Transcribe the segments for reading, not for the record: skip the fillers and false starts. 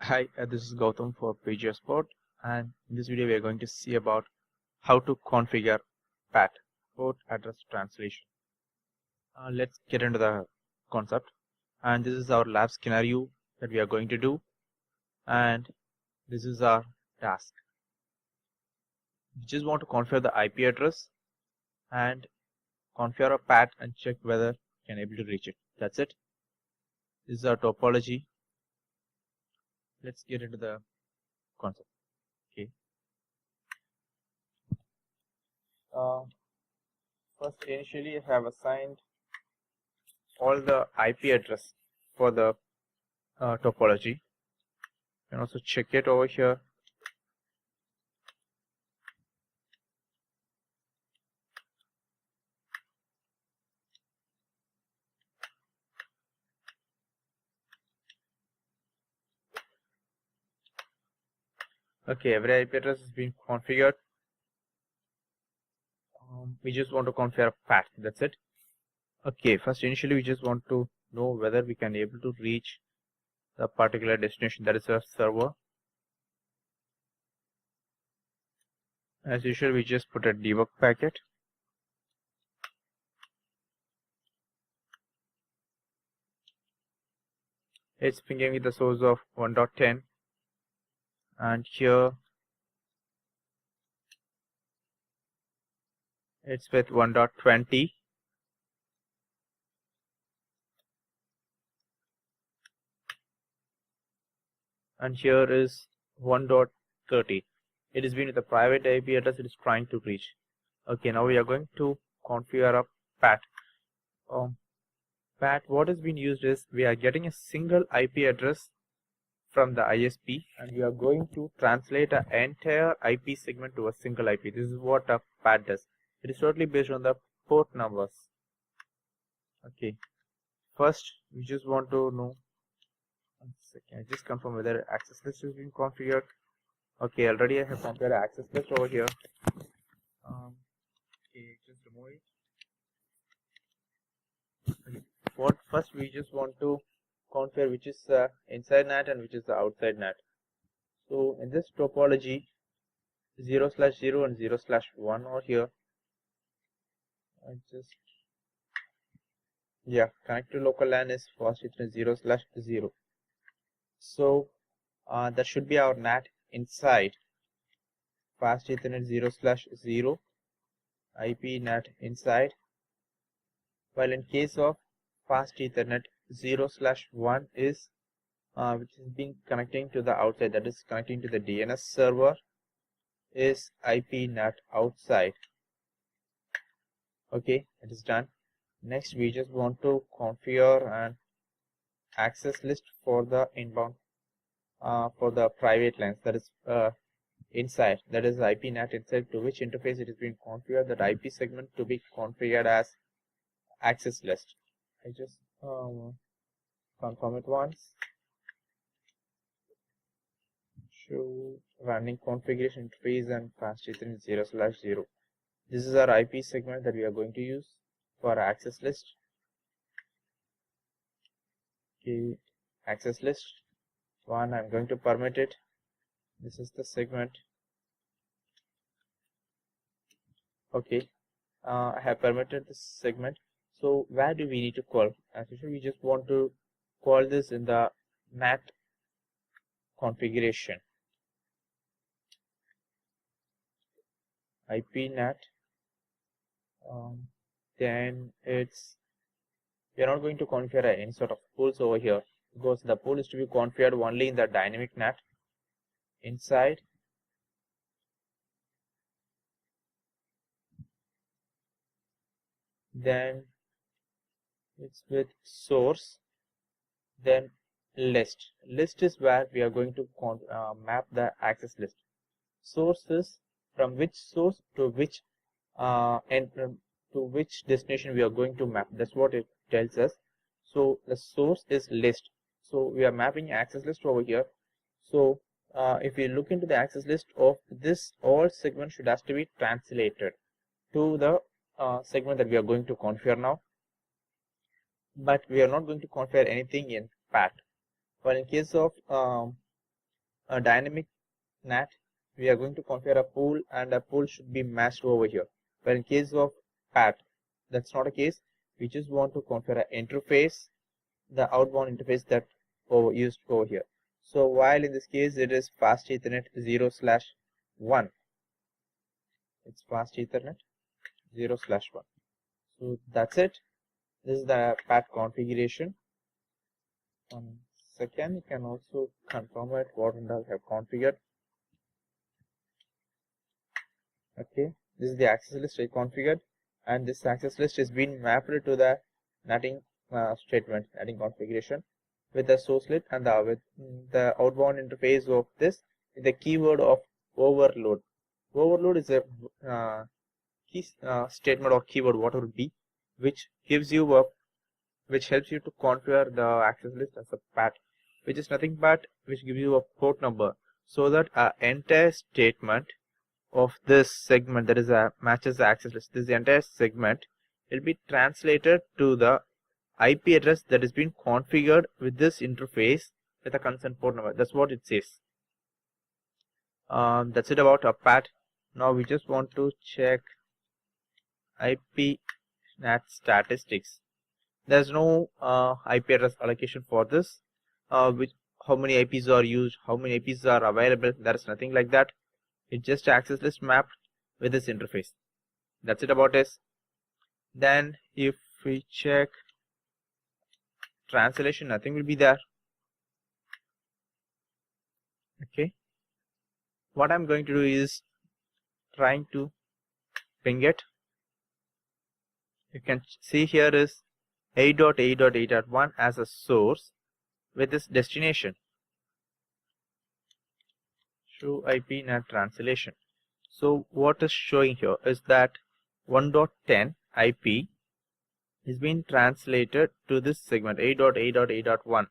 Hi, this is Gautam for PG Sport, and in this video we are going to see about how to configure PAT, Port Address Translation. Let's get into the concept, and this is our lab scenario that we are going to do, and this is our task. We just want to configure the IP address and configure a PAT and check whether you can able to reach it. That's it. This is our topology. Let's get into the concept. Okay. First, initially I have assigned all the IP address for the topology. You can also check it over here. Okay, every IP address has been configured. We just want to configure a path. That's it. Okay, first initially we just want to know whether we can able to reach the particular destination, that is our server. As usual, we just put a debug packet. It's pinging with the source of 1.10, and here it's with 1.20. And here is 1.30. It is been with the private IP address it is trying to reach. Okay, now we are going to configure a PAT. PAT, what has been used is we are getting a single IP address from the ISP, and we are going to translate an entire IP segment to a single IP. This is what a PAT does. It is totally based on the port numbers. Okay, first we just want to know. One second, I just confirm whether access list has been configured. Okay, already I have configured access list over here. Okay, just remove it. Okay. First we just want to configure which is inside NAT and which is the outside NAT. So in this topology, 0/0 and 0/1 over here. I just connect to local LAN is fast Ethernet 0/0. So that should be our NAT inside fast Ethernet 0/0 IP NAT inside, while in case of fast Ethernet 0/1 is which is being connecting to the outside, that is connecting to the DNS server, is IP NAT outside. Okay, it is done. Next we just want to configure an access list for the inbound for the private lines, that is inside, that is IP NAT inside, to which interface it is being configured, that IP segment to be configured as access list. I just confirm it once. Show running configuration interface and fast Ethernet 0/0. This is our IP segment that we are going to use for access list. Okay, access list 1, I'm going to permit it. This is the segment. Okay, I have permitted this segment. So where do we need to call? As usual, we just want to call this in the NAT configuration. IP NAT. Then it's, we are not going to configure any sort of pools over here, because the pool is to be configured only in the dynamic NAT inside. Then it's with source, then list. List is where we are going to map the access list. Source is from which source to which to which destination we are going to map. That's what it tells us. So the source is list. So we are mapping access list over here. So if we look into the access list of this, all segment should have to be translated to the segment that we are going to configure now. But we are not going to configure anything in PAT. Well, in case of a dynamic NAT, we are going to configure a pool, and a pool should be matched over here. But in case of PAT, that's not a case. We just want to configure an interface, the outbound interface that used over here. So while in this case it is fast Ethernet 0/1, it's fast Ethernet 0/1. So that's it. This is the PAT configuration. Second, you can also confirm it what I have configured. Okay, this is the access list I configured, and this access list is being mapped to the Natting statement, Natting configuration, with the source lit and with the outbound interface of this, the keyword of overload. Overload is a key statement or keyword, whatever it be, which gives you a which helps you to configure the access list as a PAT, which is nothing but which gives you a port number, so that our entire statement of this segment, that is matches the access list, this entire segment will be translated to the IP address that is being configured with this interface with a consent port number. That's what it says. That's it about a PAT. Now we just want to check IP NAT statistics. There's no IP address allocation for this, how many IPs are used, how many IPs are available. There is nothing like that. It's just access list mapped with this interface. That's it about this. Then if we check translation, nothing will be there. Okay, what I'm going to do is trying to ping it. You can see here is 8.8.8.1 as a source with this destination. Show IP NAT translation. So what is showing here is that 1.10 IP is being translated to this segment 8.8.8.1.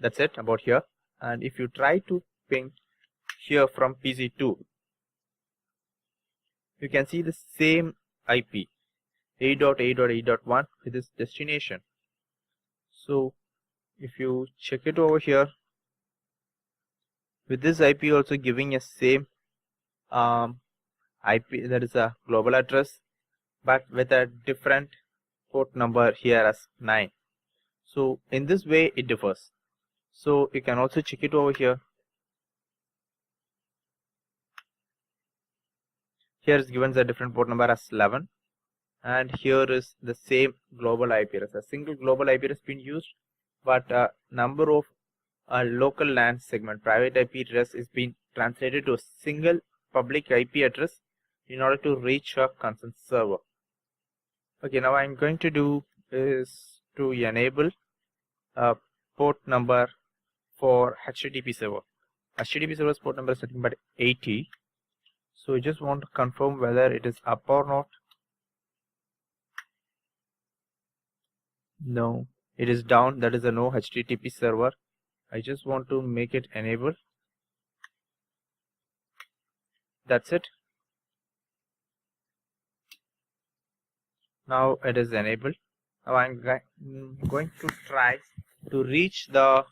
That's it about here. And if you try to ping here from PC2, you can see the same IP 8.8.8.1 with this destination. So if you check it over here, with this IP also giving a same IP, that is a global address, but with a different port number here as 9. So in this way it differs. So you can also check it over here. Here is given the different port number as 11, and here is the same global IP address. A single global IP address being used, but a number of local LAN segment private IP address is being translated to a single public IP address in order to reach a consent server. Okay, now I'm going to do is to enable a port number for HTTP server. HTTP server's port number is nothing but 80. So you just want to confirm whether it is up or not. No, it is down. That is a no HTTP server. I just want to make it enable. That's it. Now it is enabled. Now I'm going to try to reach the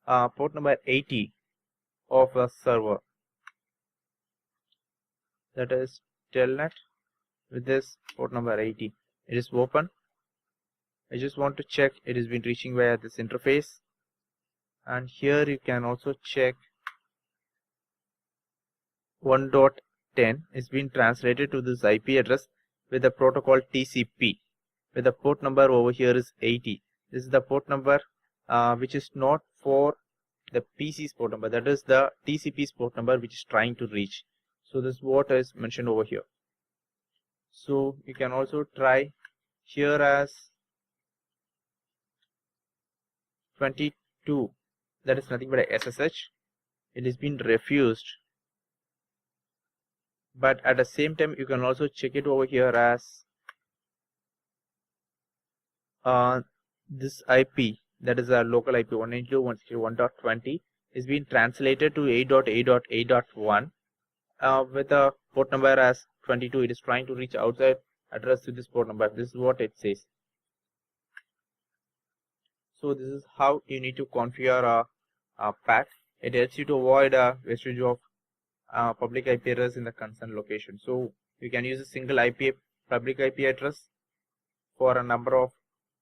port number 80 of the server. That is telnet with this port number 80. It is open. I just want to check it has been reaching via this interface. And here you can also check 1.10 is being translated to this IP address with the protocol TCP, with the port number over here is 80. This is the port number which is not for the PC's port number, that is the TCP's port number which is trying to reach. So this is what is mentioned over here. So you can also try here as 22, that is nothing but a SSH. It has been refused, but at the same time you can also check it over here as this IP, that is a local IP 192.168.1.20 is being translated to 8.8.8.1 with a port number as 22. It is trying to reach outside address to this port number. This is what it says. So this is how you need to configure a PAT It helps you to avoid a wastage of public IP address in the concerned location. So you can use a single public IP address for a number of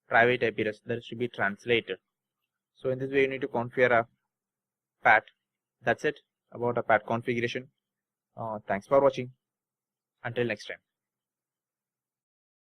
private IP address that should be translated. So in this way, you need to configure a PAT. That's it about a PAT configuration. Thanks for watching. Until next time.